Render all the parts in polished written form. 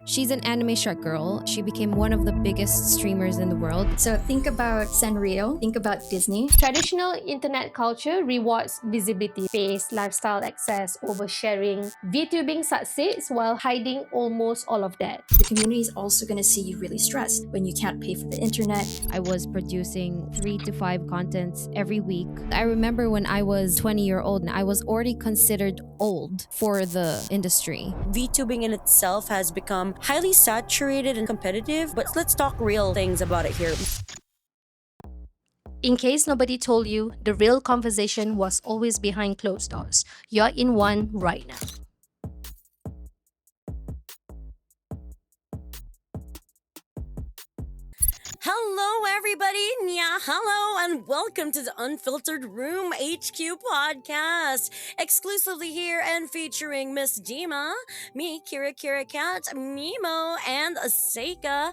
She's an anime shark girl. She became one of the biggest streamers in the world. So think about Sanrio, think about Disney. Traditional internet culture rewards visibility, space, lifestyle access, oversharing. VTubing succeeds while hiding almost all of that. The community is also going to see you really stressed when you can't pay for the internet. I was producing 3 to 5 contents every week. I remember when I was 20-year-old and I was already considered old for the industry. VTubing in itself has become highly saturated and competitive, but let's talk real things about it here. In case nobody told you, the real conversation was always behind closed doors. You're in one right now. Hello, everybody. Yeah, hello, and welcome to the Unfiltered Room HQ podcast, exclusively here and featuring Miss Dima, me, KiraKiraKat, Meemo, and Seika.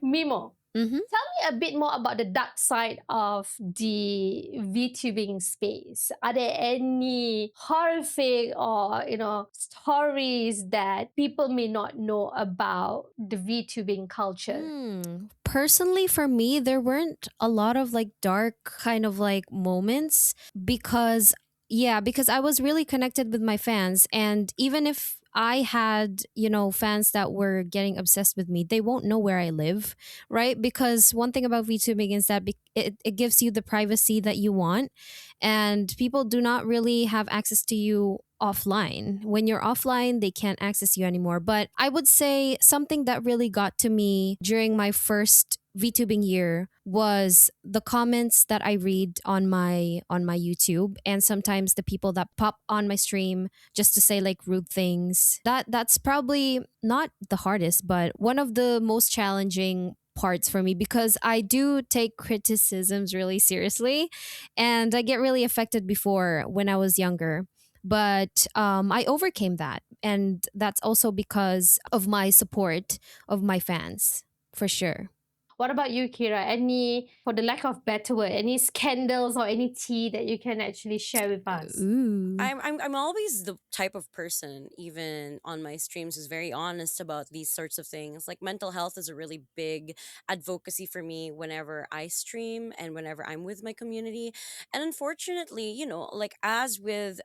Meemo, Mm-hmm. tell me a bit more about the dark side of the VTubing space. Are there any horrific or stories that people may not know about the VTubing culture? Personally, for me, there weren't a lot of like dark kind of like moments because I was really connected with my fans. And even if I had, fans that were getting obsessed with me, they won't know where I live, right? Because one thing about VTubing is that it gives you the privacy that you want, and people do not really have access to you offline. When you're offline, they can't access you anymore. But I would say something that really got to me during my first VTubing year was the comments that I read on my YouTube, and sometimes the people that pop on my stream just to say like rude things. That's probably not the hardest, but one of the most challenging parts for me, because I do take criticisms really seriously and I get really affected before when I was younger. But I overcame that. And that's also because of my support of my fans, for sure. What about you, Kira? Any, for the lack of better word, any scandals or any tea that you can actually share with us? Ooh. I'm always the type of person, even on my streams, who's very honest about these sorts of things. Like mental health is a really big advocacy for me whenever I stream and whenever I'm with my community. And unfortunately, like as with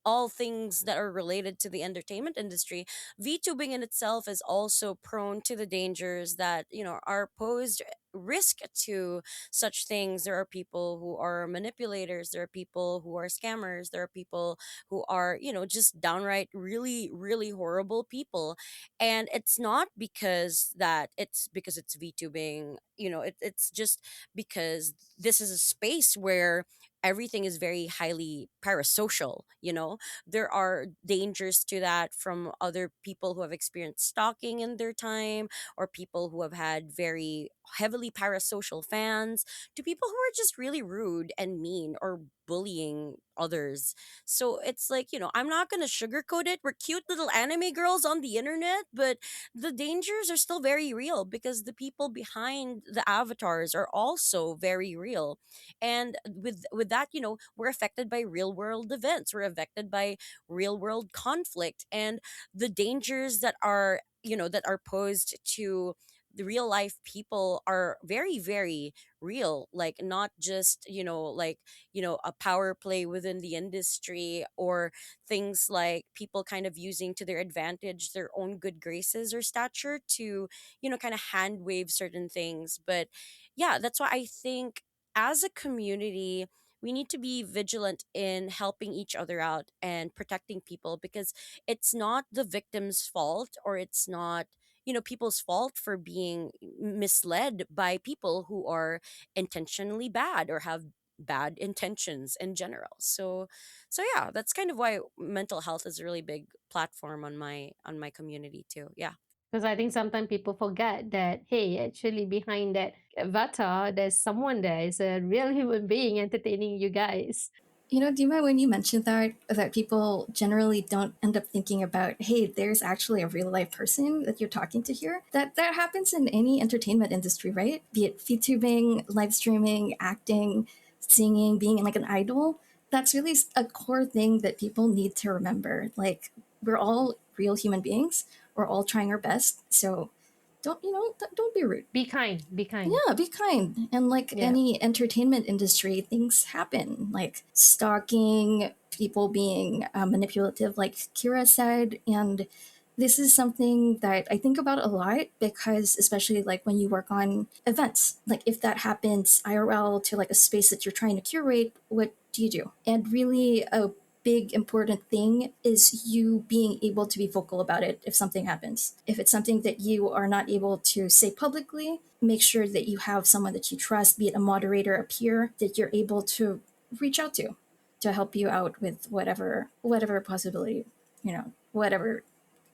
all things that are related to the entertainment industry, VTubing in itself is also prone to the dangers that, are posed risk to such things. There are people who are manipulators, there are people who are scammers, there are people who are, just downright really, really horrible people. And it's not because it's VTubing, it's just because this is a space where everything is very highly parasocial. There are dangers to that from other people who have experienced stalking in their time, or people who have had very heavily parasocial fans, to people who are just really rude and mean or bullying others. So it's like, I'm not going to sugarcoat it. We're cute little anime girls on the internet, but the dangers are still very real because the people behind the avatars are also very real. And with that, we're affected by real world events, we're affected by real world conflict, and the dangers that are posed to the real life people are very, very real. Like not just a power play within the industry, or things like people kind of using to their advantage their own good graces or stature to kind of hand wave certain things. But yeah, that's why I think as a community we need to be vigilant in helping each other out and protecting people, because it's not the victim's fault, or it's not people's fault for being misled by people who are intentionally bad or have bad intentions in general. So yeah, that's kind of why mental health is a really big platform on my community too. Yeah. Because I think sometimes people forget that, hey, actually behind that avatar, there's someone there. It's a real human being entertaining you guys. Dima, when you mentioned that people generally don't end up thinking about, hey, there's actually a real life person that you're talking to here. That happens in any entertainment industry, right? Be it VTubing, live streaming, acting, singing, being like an idol. that's really a core thing that people need to remember. Like, we're all real human beings. We're all trying our best. So don't be rude. Be kind. Be kind. Yeah, be kind. And like Yeah. any entertainment industry, things happen, like stalking, people being manipulative, like Kira said. And this is something that I think about a lot because, especially like when you work on events, like if that happens IRL to like a space that you're trying to curate, what do you do? And really, a big important thing is you being able to be vocal about it if something happens. If it's something that you are not able to say publicly, make sure that you have someone that you trust, be it a moderator, a peer, that you're able to reach out to help you out with whatever possibility, whatever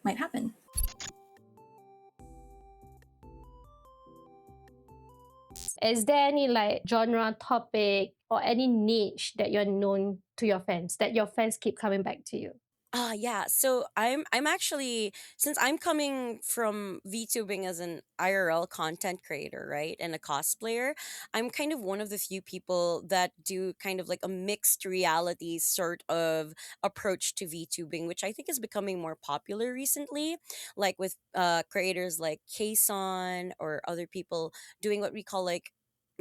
might happen. Is there any like genre, topic, or any niche that you're known to your fans that your fans keep coming back to you? Yeah. So I'm actually, since I'm coming from VTubing as an IRL content creator, right? And a cosplayer, I'm kind of one of the few people that do kind of like a mixed reality sort of approach to VTubing, which I think is becoming more popular recently, like with creators like Kason or other people doing what we call like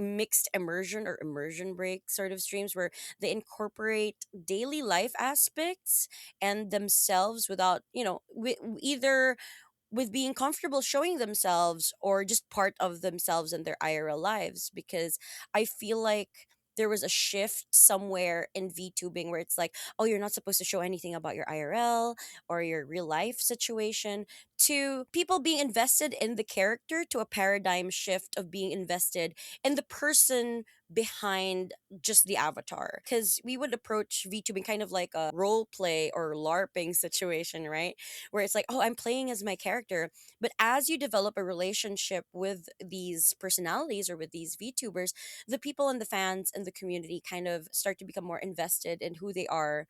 mixed immersion or immersion break sort of streams where they incorporate daily life aspects and themselves without either with being comfortable showing themselves or just part of themselves in their IRL lives, because I feel like there was a shift somewhere in VTubing where it's like, oh, you're not supposed to show anything about your IRL or your real life situation, to people being invested in the character, to a paradigm shift of being invested in the person behind just the avatar. Because we would approach VTubing kind of like a role play or LARPing situation, right? Where it's like, oh, I'm playing as my character. But as you develop a relationship with these personalities or with these VTubers, the people and the fans and the community kind of start to become more invested in who they are,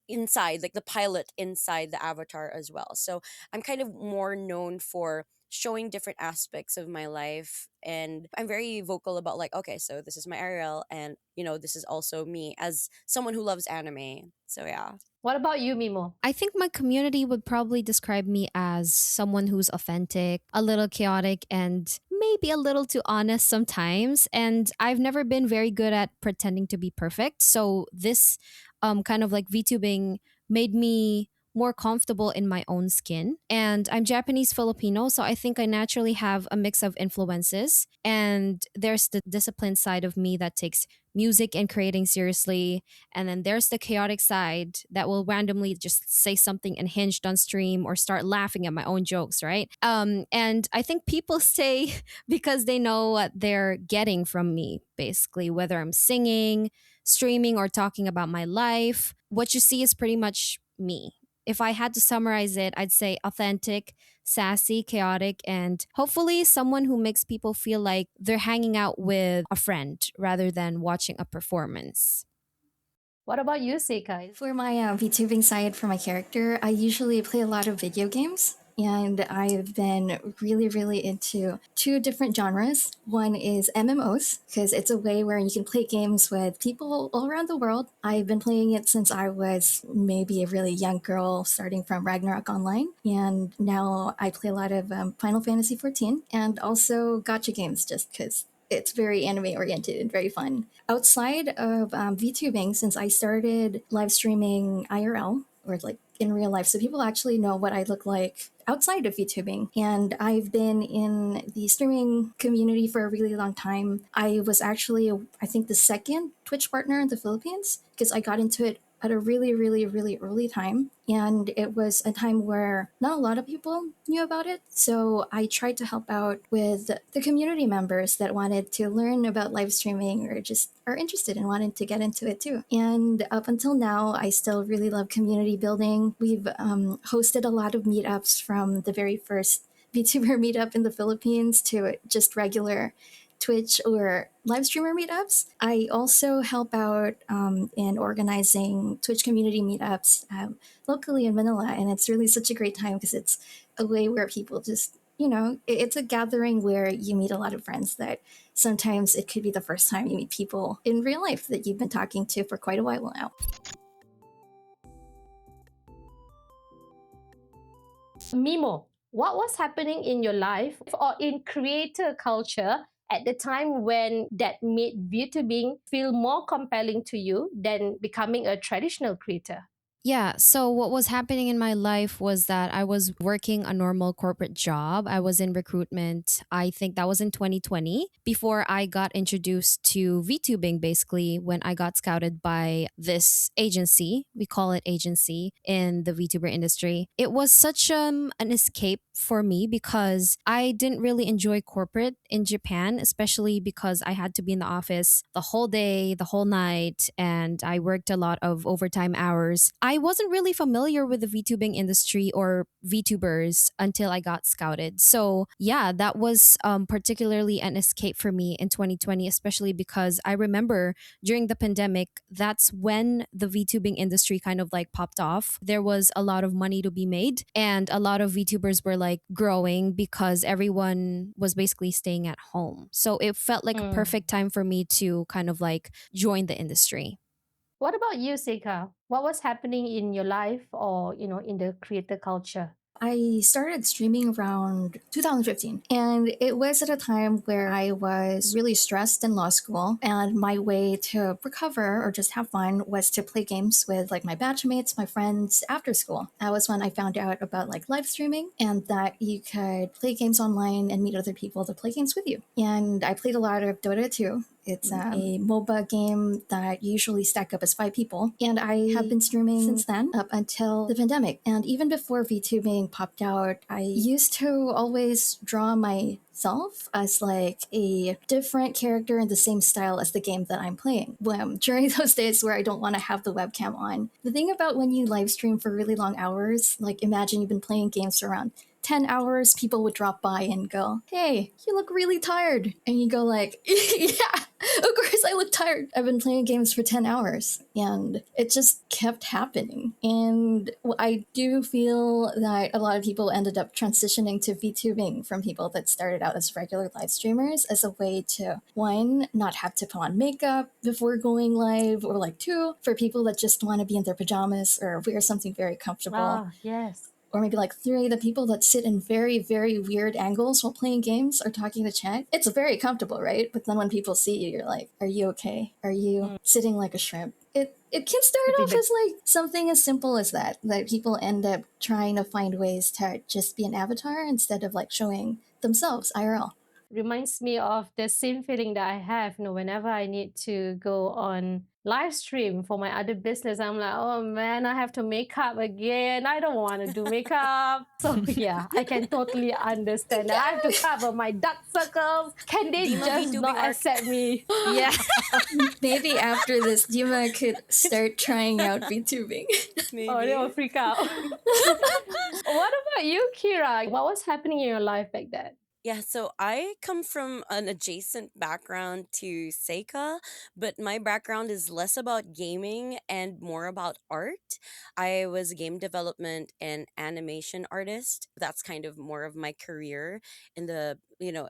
inside, like the pilot inside the avatar as well. So I'm kind of more known for showing different aspects of my life, and I'm very vocal about like, okay, so this is my Ariel, and this is also me as someone who loves anime. So yeah. What about you, Mimo? I think my community would probably describe me as someone who's authentic, a little chaotic, and maybe a little too honest sometimes. And I've never been very good at pretending to be perfect. So this kind of like VTubing made me more comfortable in my own skin. And I'm Japanese Filipino, so I think I naturally have a mix of influences. And there's the disciplined side of me that takes music and creating seriously, and then there's the chaotic side that will randomly just say something unhinged on stream or start laughing at my own jokes, right? And I think people stay because they know what they're getting from me, basically, whether I'm singing, streaming, or talking about my life. What you see is pretty much me. If I had to summarize it, I'd say authentic, sassy, chaotic, and hopefully someone who makes people feel like they're hanging out with a friend rather than watching a performance. What about you, Seika? For my VTubing side for my character, I usually play a lot of video games. And I've been really, really into two different genres. One is MMOs, because it's a way where you can play games with people all around the world. I've been playing it since I was maybe a really young girl, starting from Ragnarok Online. And now I play a lot of Final Fantasy 14 and also gotcha games, just because it's very anime oriented and very fun. Outside of VTubing, since I started live streaming IRL, or like in real life, so people actually know what I look like outside of VTubing. And I've been in the streaming community for a really long time. I was actually, I think, the second Twitch partner in the Philippines because I got into it at a really, really, really early time. And it was a time where not a lot of people knew about it. So I tried to help out with the community members that wanted to learn about live streaming or just are interested and wanted to get into it too. And up until now, I still really love community building. We've hosted a lot of meetups from the very first VTuber meetup in the Philippines to just regular Twitch or live streamer meetups. I also help out in organizing Twitch community meetups locally in Manila, and it's really such a great time because it's a way where people just it's a gathering where you meet a lot of friends that sometimes it could be the first time you meet people in real life that you've been talking to for quite a while now. Mimo, what was happening in your life or in creator culture at the time when that made VTubing feel more compelling to you than becoming a traditional creator? Yeah, so what was happening in my life was that I was working a normal corporate job. I was in recruitment. I think that was in 2020 before I got introduced to VTubing basically when I got scouted by this agency. We call it agency in the VTuber industry. It was such an escape for me because I didn't really enjoy corporate in Japan, especially because I had to be in the office the whole day, the whole night, and I worked a lot of overtime hours. I wasn't really familiar with the VTubing industry or VTubers until I got scouted. So, yeah, that was particularly an escape for me in 2020, especially because I remember during the pandemic, that's when the VTubing industry kind of like popped off. There was a lot of money to be made, and a lot of VTubers were like growing because everyone was basically staying at home. So, it felt like a Mm. perfect time for me to kind of like join the industry. What about you, Seika? What was happening in your life or, in the creator culture? I started streaming around 2015, and it was at a time where I was really stressed in law school, and my way to recover or just have fun was to play games with like my batchmates, my friends after school. That was when I found out about like live streaming and that you could play games online and meet other people to play games with you. And I played a lot of Dota 2. It's a MOBA game that usually stack up as 5 people. And I have been streaming since then up until the pandemic. And even before VTubing popped out, I used to always draw myself as like a different character in the same style as the game that I'm playing. During those days where I don't want to have the webcam on. The thing about when you live stream for really long hours, like imagine you've been playing games for around 10 hours, people would drop by and go, "Hey, you look really tired." And you go like, "Yeah, of course I look tired. I've been playing games for 10 hours." And it just kept happening. And I do feel that a lot of people ended up transitioning to VTubing from people that started out as regular live streamers as a way to, one, not have to put on makeup before going live, or like two, for people that just want to be in their pajamas or wear something very comfortable, Ah, yes. or maybe like three, the people that sit in very, very weird angles while playing games or talking to chat. It's very comfortable, right? But then when people see you, you're like, "Are you okay? Are you sitting like a shrimp?" It can start off as like something as simple as that people end up trying to find ways to just be an avatar instead of like showing themselves IRL. Reminds me of the same feeling that I have, whenever I need to go on live stream for my other business. I'm like, oh man, I have to make up again. I don't want to do makeup. So yeah, I can totally understand that. I have to cover my dark circles. Can they Dima just VTubing not arc. accept me? Yeah. Maybe after this, Dima could start trying out VTubing. Oh, they Maybe. will freak out. What about you, Kira? What was happening in your life back then? Yeah, so I come from an adjacent background to Seika, but my background is less about gaming and more about art. I was a game development and animation artist. That's kind of more of my career in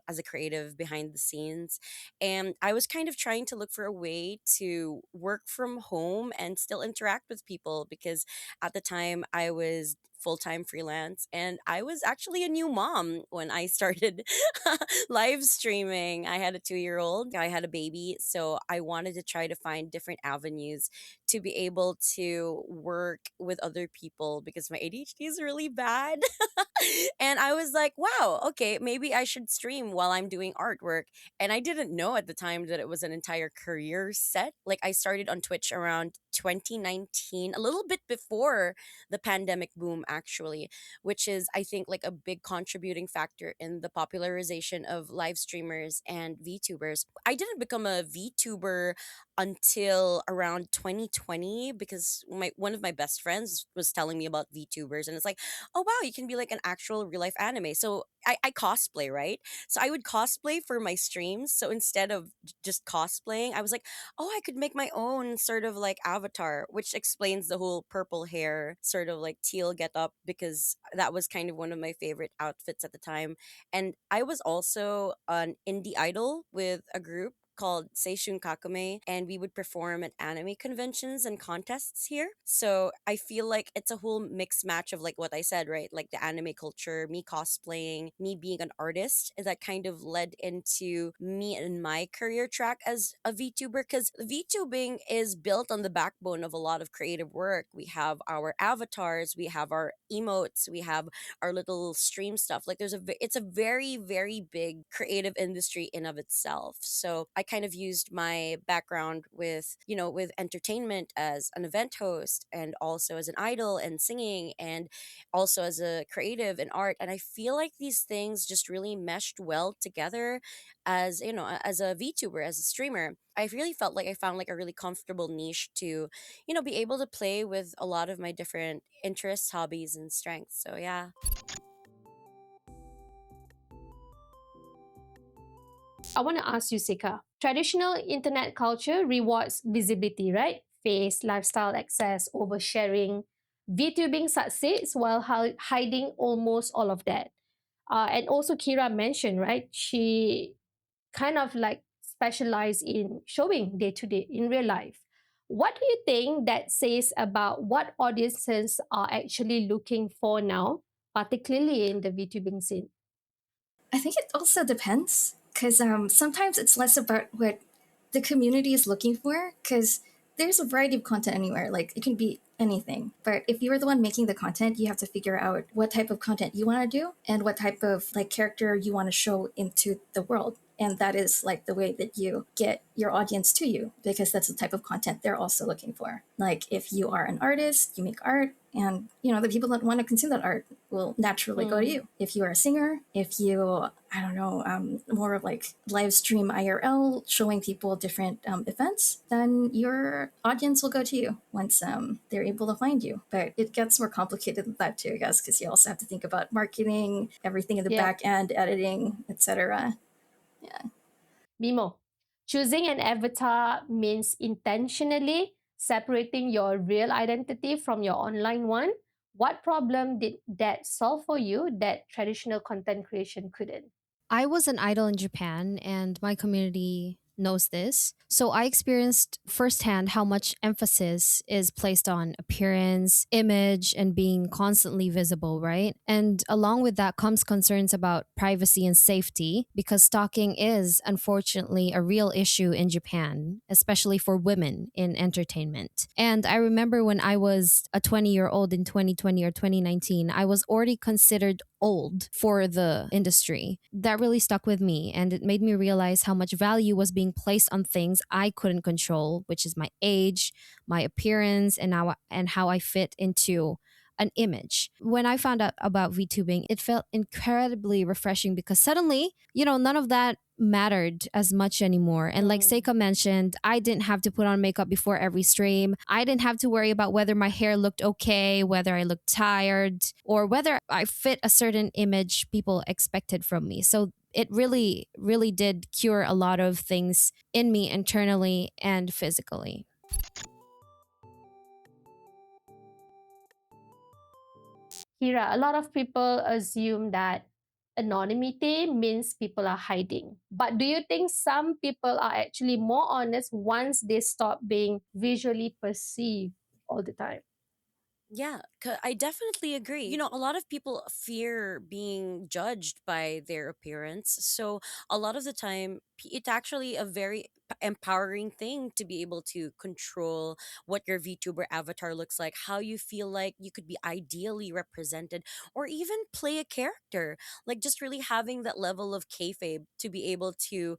as a creative behind the scenes. And I was kind of trying to look for a way to work from home and still interact with people because at the time I was full-time freelance and I was actually a new mom when I started live streaming. I had a 2-year-old, I had a baby, so I wanted to try to find different avenues to be able to work with other people because my ADHD is really bad. And I was like, wow, okay, maybe I should stream while I'm doing artwork. And I didn't know at the time that it was an entire career set. Like I started on Twitch around 2019, a little bit before the pandemic boom, actually, which is, I think, like a big contributing factor in the popularization of live streamers and VTubers. I didn't become a VTuber until around 2020 2020 because one of my best friends was telling me about VTubers, and it's like, oh wow, you can be like an actual real life anime. So I cosplay, right? So I would cosplay for my streams. So instead of just cosplaying, I was like, oh, I could make my own sort of like avatar, which explains the whole purple hair, sort of like teal get up, because that was kind of one of my favorite outfits at the time. And I was also an indie idol with a group called Seishun Kakame, and we would perform at anime conventions and contests here. So I feel like it's a whole mixed match of like what I said, right? Like the anime culture, me cosplaying, me being an artist, that kind of led into me and my career track as a VTuber, because VTubing is built on the backbone of a lot of creative work. We have our avatars, we have our emotes, we have our little stream stuff. Like it's a very very big creative industry in of itself. So I kind of used my background with, with entertainment as an event host, and also as an idol and singing, and also as a creative in art. And I feel like these things just really meshed well together as, as a VTuber, as a streamer. I really felt like I found like a really comfortable niche to, be able to play with a lot of my different interests, hobbies, and strengths. So yeah. I want to ask you, Sika. Traditional internet culture rewards visibility, right? Face, lifestyle access, oversharing. VTubing succeeds while hiding almost all of that. And also, Kira mentioned, right? She kind of like specialized in showing day to day in real life. What do you think that says about what audiences are actually looking for now, particularly in the VTubing scene? I think it also depends because sometimes it's less about what the community is looking for because there's a variety of content anywhere. Like it can be anything. But if you're the one making the content, you have to figure out what type of content you want to do and what type of like character you want to show into the world. And that is like the way that you get your audience to you because that's the type of content they're also looking for. Like if you are an artist, you make art, and the people that want to consume that art will naturally go to Mm. you. If you are a singer, if you, I don't know, more of like live stream IRL showing people different events, then your audience will go to you once they're able to find you. But it gets more complicated than that too, I guess, because you also have to think about marketing, everything in the Yeah. back end, editing, etc. Yeah. Mimo, choosing an avatar means intentionally separating your real identity from your online one. What problem did that solve for you that traditional content creation couldn't? I was an idol in Japan, and my community knows this. So I experienced firsthand how much emphasis is placed on appearance, image, and being constantly visible, right? And along with that comes concerns about privacy and safety, because stalking is unfortunately a real issue in Japan, especially for women in entertainment. And I remember when I was a 20-year-old in 2020 or 2019, I was already considered old for the industry. That really stuck with me, and it made me realize how much value was being placed on things I couldn't control, which is my age, my appearance, and how I fit into an image. When I found out about VTubing, it felt incredibly refreshing because suddenly, none of that mattered as much anymore. And like Mm. Seika mentioned, I didn't have to put on makeup before every stream. I didn't have to worry about whether my hair looked okay, whether I looked tired, or whether I fit a certain image people expected from me. So it really, really did cure a lot of things in me internally and physically. Kira, a lot of people assume that anonymity means people are hiding. But do you think some people are actually more honest once they stop being visually perceived all the time? Yeah, I definitely agree. A lot of people fear being judged by their appearance. So, a lot of the time, it's actually a very empowering thing to be able to control what your VTuber avatar looks like, how you feel like you could be ideally represented, or even play a character. Like, just really having that level of kayfabe to be able to,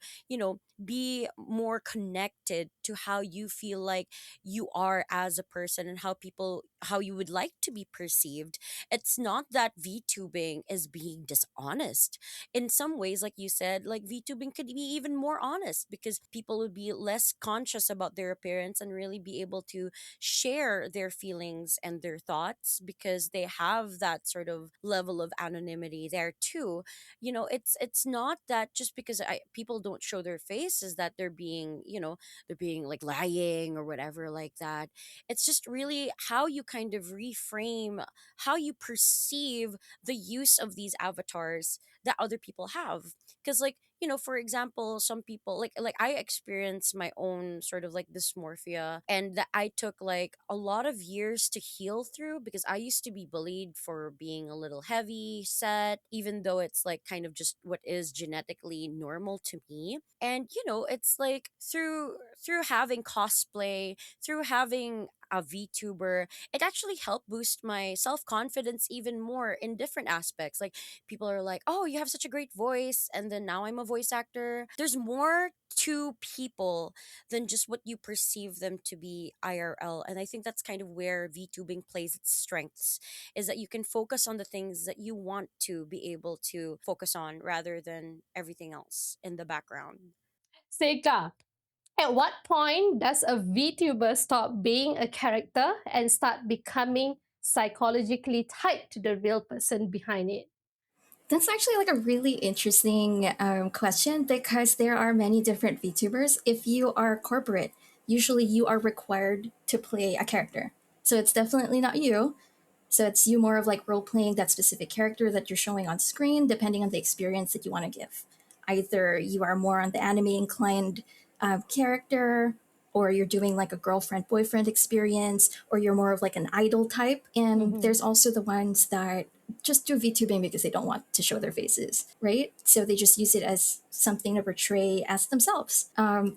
be more connected to how you feel like you are as a person, and how you would like to be perceived. It's not that VTubing is being dishonest. In some ways, like you said, like VTubing could be even more honest because people people would be less conscious about their appearance and really be able to share their feelings and their thoughts because they have that sort of level of anonymity there too. It's not that just because people don't show their faces that they're being, they're being like lying or whatever like that. It's just really how you kind of reframe how you perceive the use of these avatars that other people have. Because, like, for example, some people like I experienced my own sort of like dysmorphia, and that I took like a lot of years to heal through because I used to be bullied for being a little heavy set, even though it's like kind of just what is genetically normal to me. And it's like through having cosplay, through having a VTuber, it actually helped boost my self confidence even more in different aspects. Like, people are like, "Oh, you have such a great voice," and then now I'm a voice actor. There's more to people than just what you perceive them to be IRL, and I think that's kind of where VTubing plays its strengths, is that you can focus on the things that you want to be able to focus on rather than everything else in the background. Seika, at what point does a VTuber stop being a character and start becoming psychologically tied to the real person behind it? That's actually like a really interesting question because there are many different VTubers. If you are corporate, usually you are required to play a character. So it's definitely not you. So it's you more of like role playing that specific character that you're showing on screen, depending on the experience that you want to give. Either you are more on the anime inclined character, or you're doing like a girlfriend boyfriend experience, or you're more of like an idol type. And Mhm. there's also the ones that just do VTubing because they don't want to show their faces, right? So they just use it as something to portray as themselves.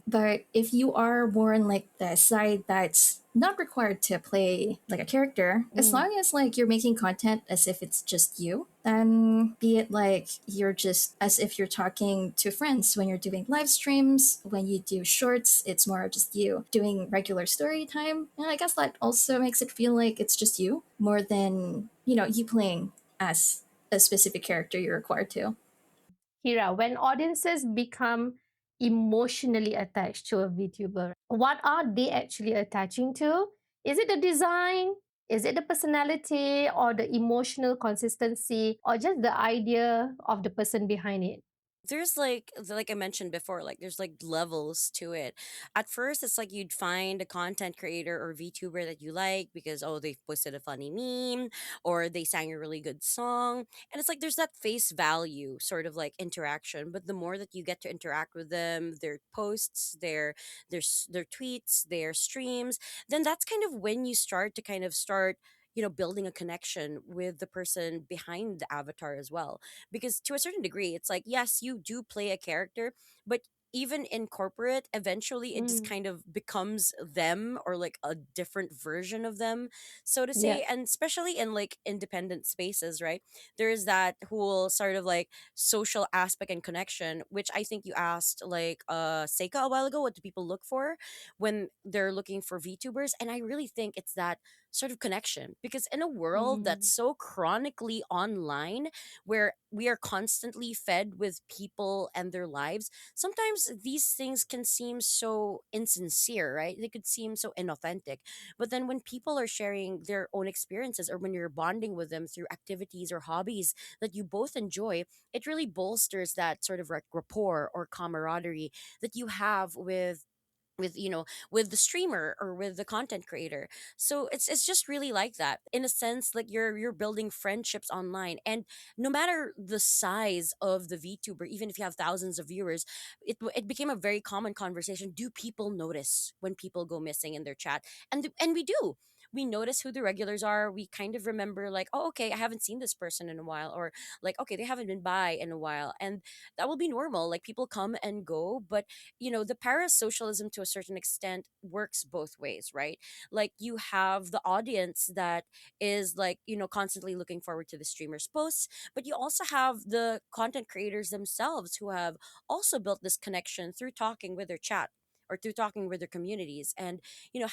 But if you are more in like the side that's not required to play like a character, as Mm. long as like you're making content as if it's just you, then be it like you're just as if you're talking to friends when you're doing live streams, when you do shorts, it's more of just you doing regular story time. And I guess that also makes it feel like it's just you more than, you playing as a specific character you're required to. Kira, when audiences become emotionally attached to a VTuber, what are they actually attaching to? Is it the design? Is it the personality or the emotional consistency or just the idea of the person behind it? There's like I mentioned before, like there's like levels to it. At first it's like you'd find a content creator or VTuber that you like because, oh, they posted a funny meme or they sang a really good song, and it's like there's that face value sort of like interaction. But the more that you get to interact with them, their posts, their tweets, their streams, then that's kind of when you start building a connection with the person behind the avatar as well. Because to a certain degree it's like, yes, you do play a character, but even in corporate, eventually it just Mm, kind of becomes them or like a different version of them, so to yeah. say. And especially in like independent spaces, right, there's that whole sort of like social aspect and connection, which I think you asked like Seika a while ago, what do people look for when they're looking for VTubers, and I really think it's that sort of connection. Because in a world that's Mm, so chronically online, where we are constantly fed with people and their lives, sometimes these things can seem so insincere, right? They could seem so inauthentic. But then when people are sharing their own experiences, or when you're bonding with them through activities or hobbies that you both enjoy, it really bolsters that sort of like rapport or camaraderie that you have with the streamer or with the content creator. So it's just really like that, in a sense, like you're building friendships online. And no matter the size of the VTuber, even if you have thousands of viewers, it became a very common conversation. Do people notice when people go missing in their chat? And we do. We notice who the regulars are. We kind of remember, like, oh, okay, I haven't seen this person in a while, or like, okay, they haven't been by in a while. And that will be normal. Like, people come and go. But the parasocialism to a certain extent works both ways, right? Like, you have the audience that is like, constantly looking forward to the streamers' posts, but you also have the content creators themselves who have also built this connection through talking with their chat or through talking with their communities, and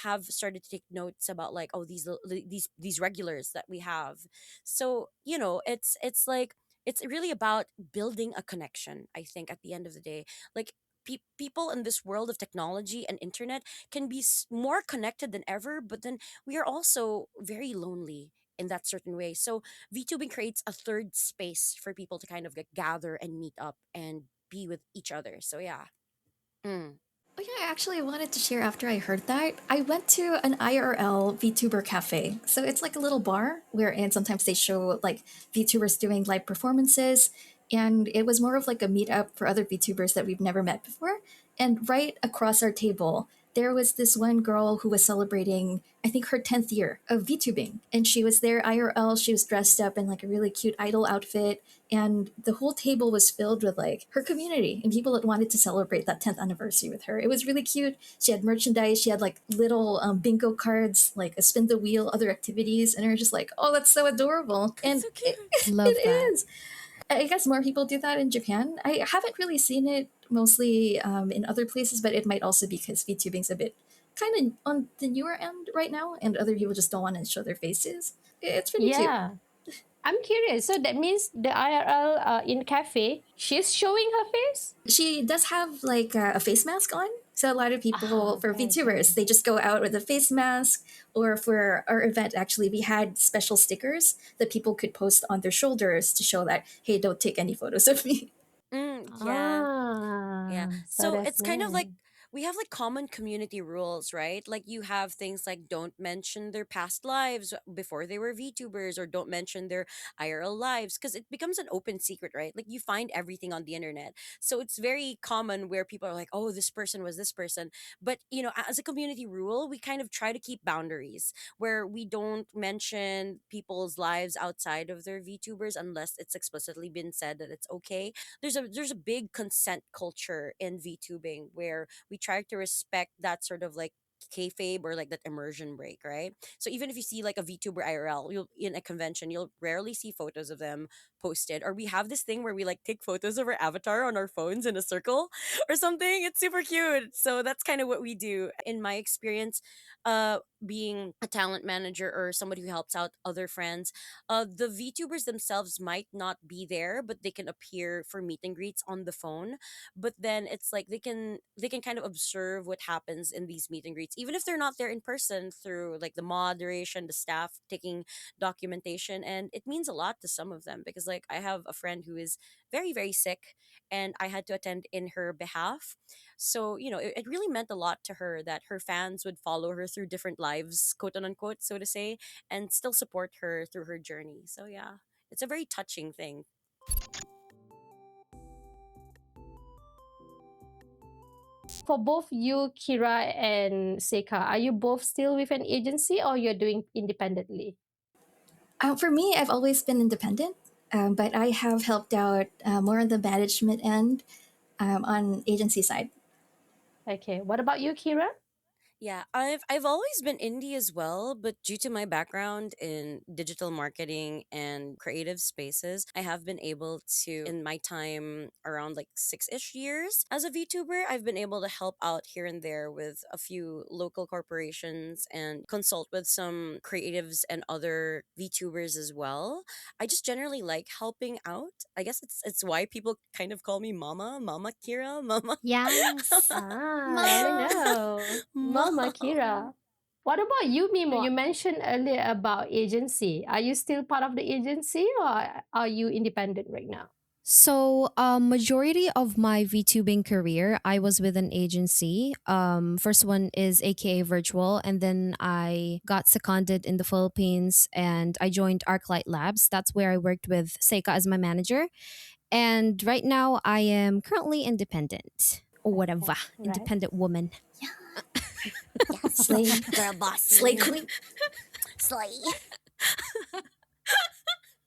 have started to take notes about, like, oh, these regulars that we have. So it's like it's really about building a connection, I think, at the end of the day. Like, people in this world of technology and internet can be more connected than ever, but then we are also very lonely in that certain way. So VTubing creates a third space for people to kind of like gather and meet up and be with each other. So yeah. Mm. Oh yeah, I actually wanted to share after I heard that. I went to an IRL VTuber cafe. So it's like a little bar wherein sometimes they show like VTubers doing live performances. And it was more of like a meetup for other VTubers that we've never met before. And right across our table, there was this one girl who was celebrating, I think, her 10th year of VTubing. And she was there IRL. She was dressed up in like a really cute idol outfit. And the whole table was filled with like her community and people that wanted to celebrate that 10th anniversary with her. It was really cute. She had merchandise. She had like little bingo cards, like a spin the wheel, other activities. And I was just like, oh, that's so adorable. That's And so it, cute. it Love that. is. I guess more people do that in Japan. I haven't really seen it mostly in other places, but it might also be because VTubing's a bit kind of on the newer end right now, and other people just don't want to show their faces. It's pretty cute. Yeah. I'm curious. So that means the IRL in cafe, she's showing her face? She does have like a face mask on. So a lot of Ah, people for okay, VTubers, okay. they just go out with a face mask. Or for our event, actually, we had special stickers that people could post on their shoulders to show that, hey, don't take any photos of me. Yeah. Yeah. Ah, so So that's it's kind of like nice. we have like common community rules, right? Like you have things like don't mention their past lives before they were VTubers, or don't mention their IRL lives, because it becomes an open secret, right? Like you find everything on the internet. So it's very common where people are like, "Oh, this person was this person." But, as a community rule, we kind of try to keep boundaries where we don't mention people's lives outside of their VTubers unless it's explicitly been said that it's okay. There's a big consent culture in VTubing where we try to respect that sort of like kayfabe or like that immersion break, right? So even if you see like a VTuber IRL, you'll in a convention, you'll rarely see photos of them posted. Or we have this thing where we like take photos of our avatar on our phones in a circle or something. It's super cute. So that's kind of what we do. In my experience, being a talent manager or somebody who helps out other friends, the VTubers themselves might not be there, but they can appear for meet and greets on the phone. But then it's like they can kind of observe what happens in these meet and greets, even if they're not there in person, through like the moderation, the staff taking documentation, and it means a lot to some of them because like I have a friend who is very very sick, and I had to attend in her behalf. So it really meant a lot to her that her fans would follow her through different lives, quote unquote, so to say, and still support her through her journey. So yeah, it's a very touching thing. For both you, Kira and Seika, are you both still with an agency or you're doing independently? For me, I've always been independent, but I have helped out more on the management end on agency side. Okay. What about you, Kira? Yeah, I've always been indie as well, but due to my background in digital marketing and creative spaces, I have been able to, in my time around like 6-ish years as a VTuber, I've been able to help out here and there with a few local corporations and consult with some creatives and other VTubers as well. I just generally like helping out. I guess it's why people kind of call me Mama Kira, Mama. Yes. Ah, I don't Ma. know. Mama Mom. Kira. What about you, Mimo? You mentioned earlier about agency. Are you still part of the agency or are you independent right now? So, majority of my VTubing career, I was with an agency. First one is AKA Virtual, and then I got seconded in the Philippines, and I joined ArcLight Labs. That's where I worked with Seika as my manager. And right now, I am currently independent, or whatever, Okay, right. independent woman. Yes, Slay, girl slay bossy. queen. Slay.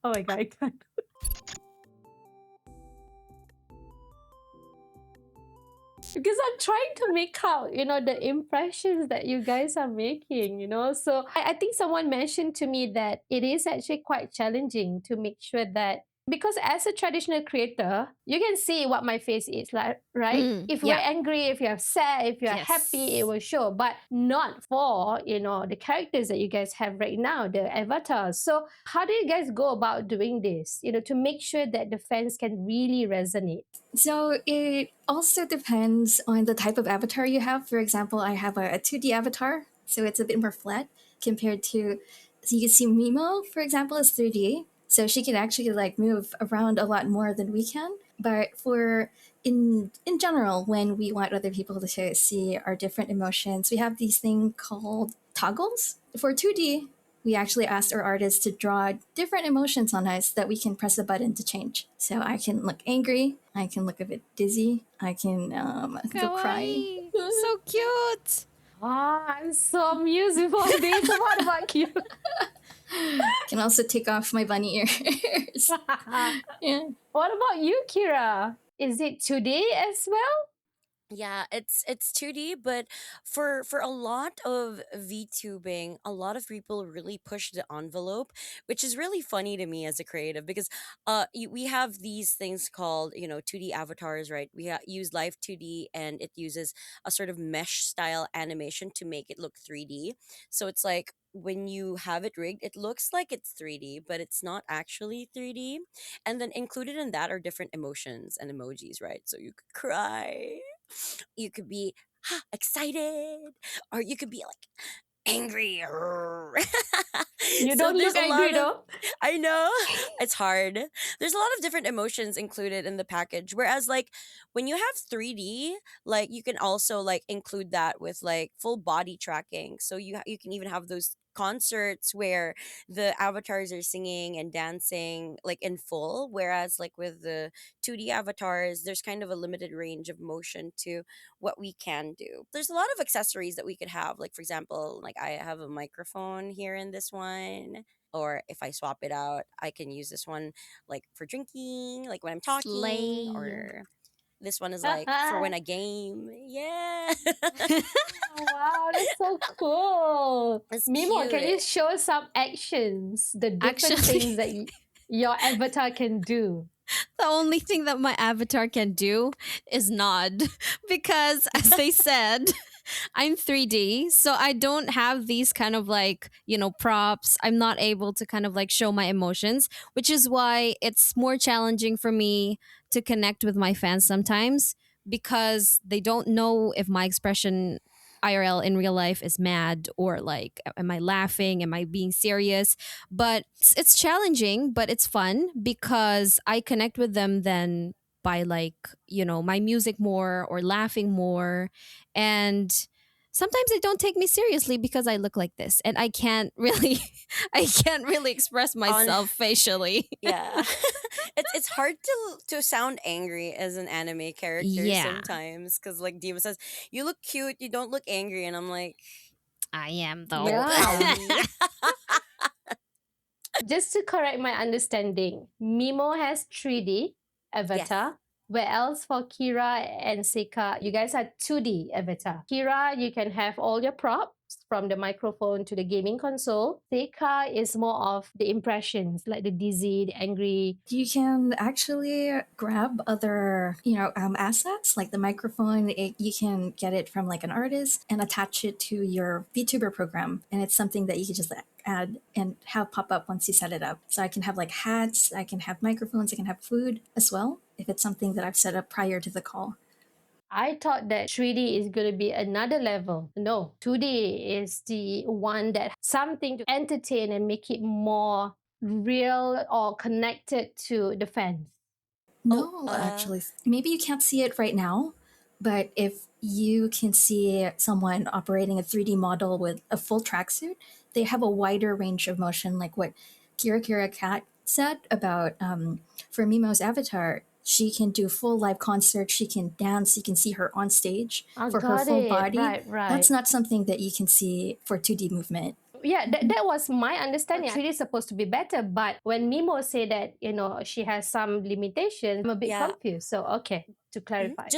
Oh my god, I can't. Because I'm trying to make out, the impressions that you guys are making. So I think someone mentioned to me that it is actually quite challenging to make sure that because as a traditional creator, you can see what my face is like, right? If we're Yeah. angry, if you're sad, if you're happy, it Yes. will show, but not for, the characters that you guys have right now, the avatars. So how do you guys go about doing this, to make sure that the fans can really resonate? So it also depends on the type of avatar you have. For example, I have a 2D avatar, so it's a bit more flat compared to. So you can see Meemo, for example, is 3D, so she can actually like move around a lot more than we can. But for in general, when we want other people to see our different emotions, we have these thing called toggles. For 2D, we actually asked our artists to draw different emotions on us that we can press a button to change. So I can look angry, I can look a bit dizzy, I can go cry. Kawaii. So cute. I'm so amused with all this. What about you? Can also take off my bunny ears. Yeah. What about you, Kira? Is it 2D as well? Yeah, it's 2D, but for a lot of VTubing, a lot of people really push the envelope, which is really funny to me as a creative because we have these things called, 2D avatars, right? We use live 2D, and it uses a sort of mesh style animation to make it look 3D. So it's like when you have it rigged, it looks like it's 3D, but it's not actually 3D. And then included in that are different emotions and emojis, right? So you could cry, you could be excited, or you could be like angry. You So don't there's look a angry lot of, though. I know it's hard. There's a lot of different emotions included in the package. Whereas like when you have 3D, like you can also like include that with like full body tracking. So you can even have those concerts where the avatars are singing and dancing like in full, whereas like with the 2D avatars there's kind of a limited range of motion to what we can do. There's a lot of accessories that we could have. Like, for example, like I have a microphone here in this one. Or if I swap it out, I can use this one like for drinking, like when I'm talking, Slay. or this one is like for when I game. Yeah. Oh, wow, that's so cool. It's Mimo, can cute. you show some actions, the different Actually, things that your avatar can do? the only thing that my avatar can do is nod because, as they said, I'm 3D, so I don't have these kind of like, props. I'm not able to kind of like show my emotions, which is why it's more challenging for me to connect with my fans sometimes because they don't know if my expression IRL in real life is mad or like, am I laughing? Am I being serious? But it's challenging, but it's fun because I connect with them then by like, my music more or laughing more. And sometimes they don't take me seriously because I look like this and I can't really I can't really express On myself facially. Yeah. It's hard to sound angry as an anime character Yeah, sometimes cuz like Dima says, "You look cute, you don't look angry." And I'm like, I am though. Yeah. "Okay." Just to correct my understanding, Mimo has 3D Yes. avatar. Where else for Kira and Seika, you guys are 2D avatar. Kira, you can have all your props from the microphone to the gaming console. Seika is more of the impressions, like the dizzy, the angry. You can actually grab other, assets like the microphone. You can get it from like an artist and attach it to your VTuber program, and it's something that you can just like, add and have pop up once you set it up. So I can have like hats, I can have microphones, I can have food as well if it's something that I've set up prior to the call. I thought that 3D is going to be another level. No, 2D is the one that something to entertain and make it more real or connected to the fans. Oh, No, actually, maybe you can't see it right now, but if you can see someone operating a 3D model with a full tracksuit, they have a wider range of motion, like what KiraKiraKat said about for Mimo's avatar. She can do full live concerts, she can dance, you can see her on stage I for her got full it. body. Right, right. That's not something that you can see for 2D movement. Yeah, that was my understanding. 3D is supposed to be better, but when Mimo said that, she has some limitations, I'm a bit yeah. confused. So, okay, to Mhm. clarify.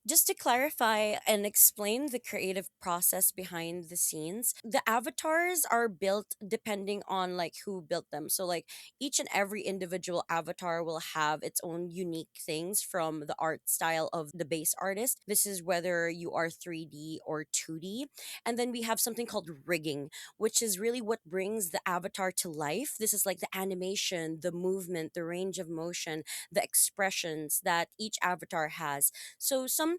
Just to clarify and explain the creative process behind the scenes, the avatars are built depending on like who built them. So like each and every individual avatar will have its own unique things from the art style of the base artist. This is whether you are 3D or 2D. And then we have something called rigging, which is really what brings the avatar to life. This is like the animation, the movement, the range of motion, the expressions that each avatar has. So some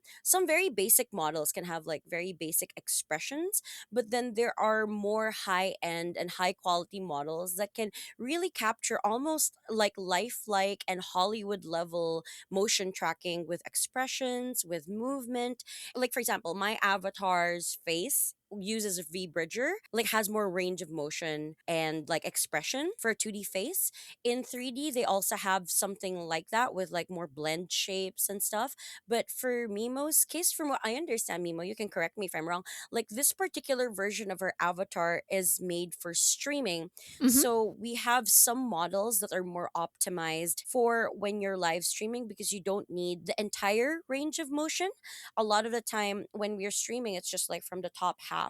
very basic models can have like very basic expressions, but then there are more high end and high quality models that can really capture almost like lifelike and Hollywood level motion tracking with expressions, with movement. Like for example, my avatar's face uses a V bridger, like has more range of motion and like expression for a 2D face. In 3D, they also have something like that with like more blend shapes and stuff. But for Memo's case, from what I understand, Memo, you can correct me if I'm wrong, like this particular version of her avatar is made for streaming. Hmm. So we have some models that are more optimized for when you're live streaming because you don't need the entire range of motion. A lot of the time when we're streaming, it's just like from the top half.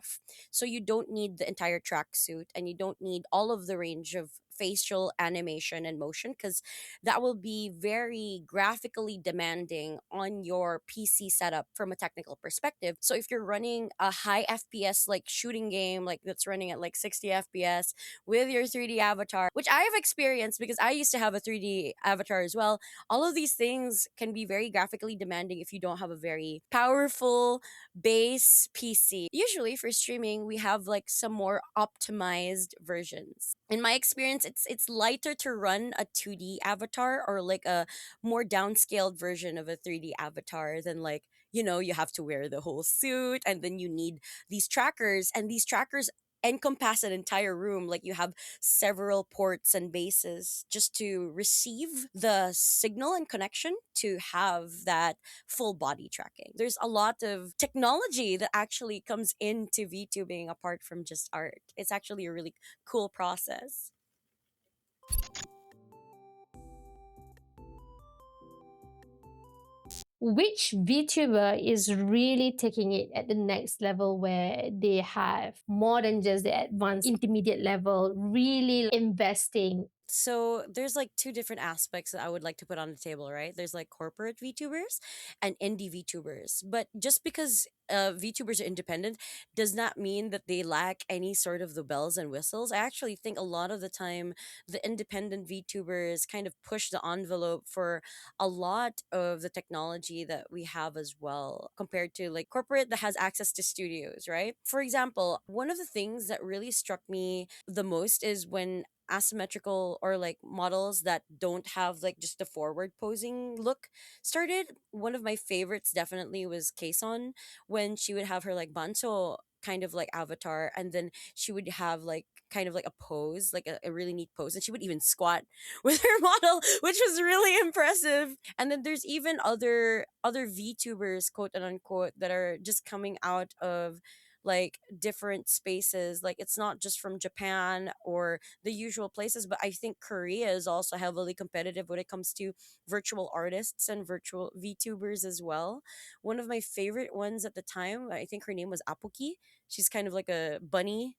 So you don't need the entire tracksuit and you don't need all of the range of facial animation and motion because that will be very graphically demanding on your PC setup from a technical perspective. So if you're running a high FPS like shooting game like that's running at like 60 FPS with your 3D avatar, which I have experienced because I used to have a 3D avatar as well, all of these things can be very graphically demanding if you don't have a very powerful base PC. Usually for streaming, we have like some more optimized versions. In my experience, it's lighter to run a 2D avatar or like a more downscaled version of a 3D avatar than like, you have to wear the whole suit and then you need these trackers, and these trackers encompass an entire room. Like you have several ports and bases just to receive the signal and connection to have that full body tracking. There's a lot of technology that actually comes into VTubing apart from just art. It's actually a really cool process. Which VTuber is really taking it at the next level where they have more than just the advanced intermediate level, really investing? So there's like two different aspects that I would like to put on the table, right? There's like corporate VTubers and indie VTubers. But just because VTubers are independent does not mean that they lack any sort of the bells and whistles. I actually think a lot of the time the independent VTubers kind of push the envelope for a lot of the technology that we have as well compared to like corporate that has access to studios, right? For example, one of the things that really struck me the most is when asymmetrical or like models that don't have like just the forward posing look started. One of my favorites definitely was Kason, when she would have her like bancho kind of like avatar, and then she would have like kind of like a pose, like a really neat pose, and she would even squat with her model, which was really impressive. And then there's even other VTubers, quote and unquote, that are just coming out of like different spaces. Like it's not just from Japan or the usual places, but I think Korea is also heavily competitive when it comes to virtual artists and virtual VTubers as well. One of my favorite ones at the time, I think her name was Apoki. She's kind of like a bunny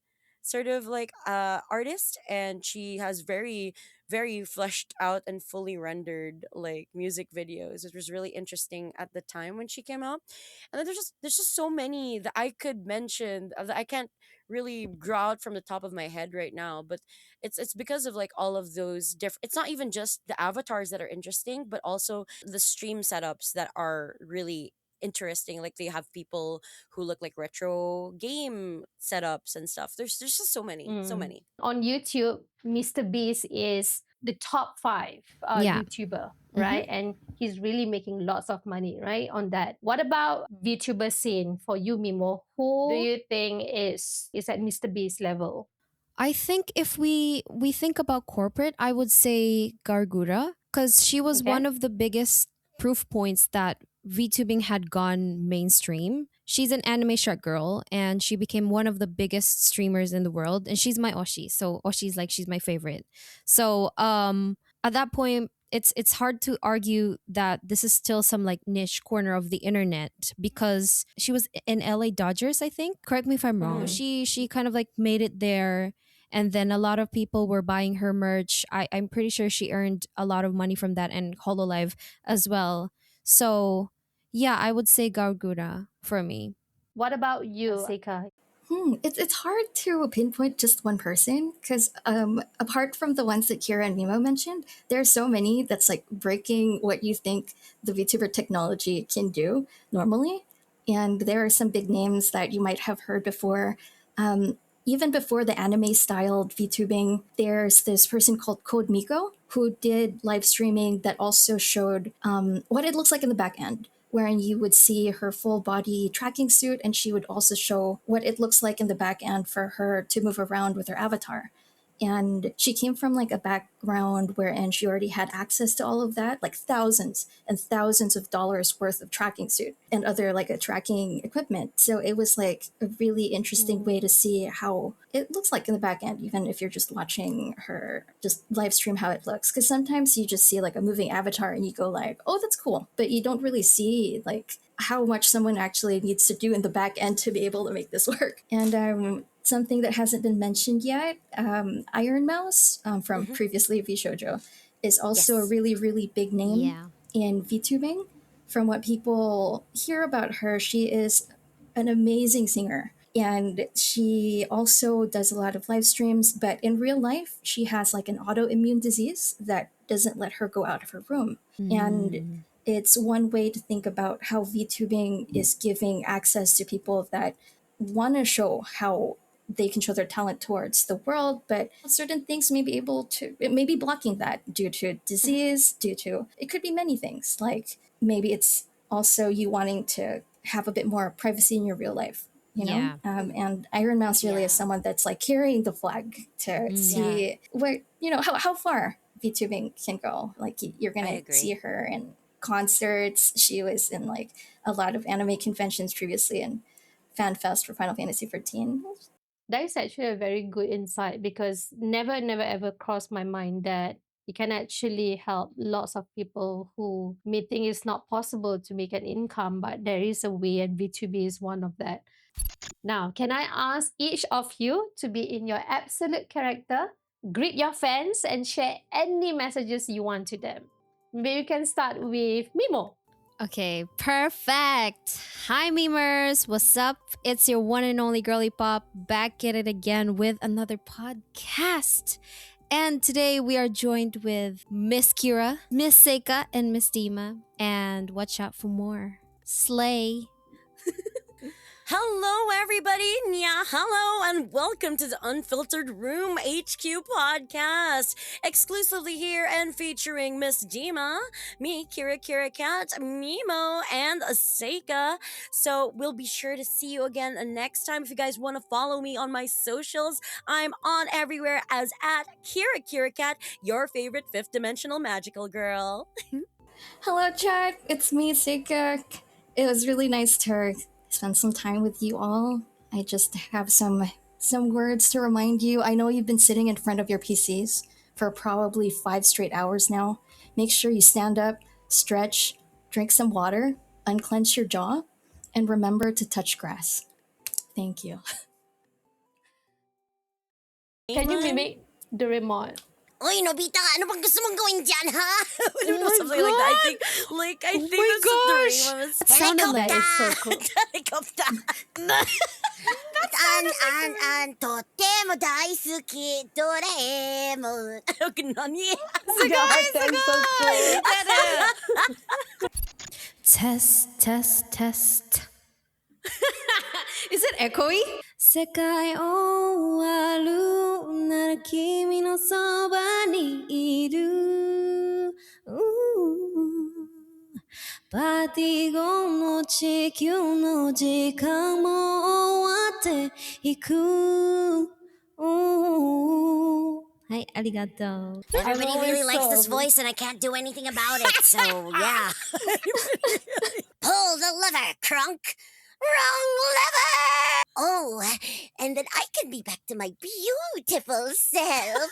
sort of like artist, and she has very fleshed out and fully rendered like music videos, which was really interesting at the time when she came out. And then there's just so many that I could mention that I can't really draw out from the top of my head right now, but it's because of like all of those different. It's not even just the avatars that are interesting, but also the stream setups that are really interesting. Like they have people who look like retro game setups and stuff. There's just so many, so Mm. many. On YouTube, Mr. Beast is the top five Yeah. YouTuber, Hmm. right? And he's really making lots of money, right? On that. What about VTuber scene for you, Mimo? Who do you think is at Mr. Beast level? I think if we think about corporate, I would say Gargura, because she was Okay. one of the biggest proof points that VTubing had gone mainstream. She's an anime shark girl, and she became one of the biggest streamers in the world. And she's my Oshi, so Oshi's like she's my favorite. So at that point, it's hard to argue that this is still some like niche corner of the internet because she was in LA Dodgers, I think. Correct me if I'm wrong. Mhm. She kind of like made it there, and then a lot of people were buying her merch. I'm pretty sure she earned a lot of money from that and HoloLive as well. So yeah, I would say Gargura for me. What about you, Seika? It's hard to pinpoint just one person because apart from the ones that Kira and Nemo mentioned, there are so many that's like breaking what you think the VTuber technology can do normally. And there are some big names that you might have heard before. Um, Even before the anime styled VTubing, there's this person called Code Miko who did live streaming that also showed what it looks like in the back end, wherein you would see her full body tracking suit, and she would also show what it looks like in the back end for her to move around with her avatar. And she came from like a background wherein she already had access to all of that, like thousands and thousands of dollars worth of tracking suit and other like a tracking equipment. So it was like a really interesting way to see how it looks like in the back end, even if you're just watching her just live stream how it looks. Because sometimes you just see like a moving avatar and you go like, oh, that's cool, but you don't really see like how much someone actually needs to do in the back end to be able to make this work. And something that hasn't been mentioned yet, Iron Mouse from Hmm. previously V Shoujo is also a Yes. really, really big name Yeah. in VTubing. From what people hear about her, she is an amazing singer. And she also does a lot of live streams, but in real life, she has like an autoimmune disease that doesn't let her go out of her room. And Mm. it's one way to think about how VTubing is giving access to people that want to show how they can show their talent towards the world, but certain things may be able to, it may be blocking that due to Hmm. disease, due to, it could be many things. Like maybe it's also you wanting to have a bit more privacy in your real life, you know? Yeah. And Iron Mouse really is Yeah. someone that's like carrying the flag to Mm. Yeah. see where, you know, how far VTubing can go. Like you're I gonna see agree. her in concerts. She was in like a lot of anime conventions previously and Fan Fest for Final Fantasy 14. That is actually a very good insight because never ever crossed my mind that you can actually help lots of people who may think it's not possible to make an income, but there is a way, and VTuber is one of that. Now, can I ask each of you to be in your absolute character, greet your fans, and share any messages you want to them? Maybe you can start with Mimo. Okay, perfect. Hi, memers. What's up? It's your one and only girly pop back at it again with another podcast. And today we are joined with Miss Kira, Miss Seika, and Miss Dima. And watch out for more. Slay. Hello, everybody. Yeah, hello, and welcome to the Unfiltered Room HQ podcast, exclusively here and featuring Miss Dima, me, KiraKiraKat, Meemo, and Seika. So we'll be sure to see you again next time. If you guys want to follow me on my socials, I'm on everywhere as at KiraKiraKat, your favorite fifth dimensional magical girl. Hello, chat. It's me, Seika. It was really nice to spend some time with you all. I just have some words to remind you. I know you've been sitting in front of your PCs for probably 5 straight hours now. Make sure you stand up, stretch, drink some water, unclench your jaw, and remember to touch grass. Thank you. Can you Anyone? mimic the remote? Oy, Nobita, ano bang gusto mong gawin dyan, ha? I don't Oh know, my something like that. god! I Oh think my that's what the gosh! Doraemon was. It sounded That like. is Helicopter! so cool. Helicopter! To te mo daisuki, Doraemon. Nani? God, that's so cool. Test, test, test. Is it echoey? 世界終わるなら君のそばにいるパーティー後の地球の時間も終わっていくはい、ありがとう。I'm Everybody really always likes this so. voice, and I can't do anything about it, so yeah. Pull the lever, Crunk! Wrong lever! Oh, and then I can be back to my beautiful self.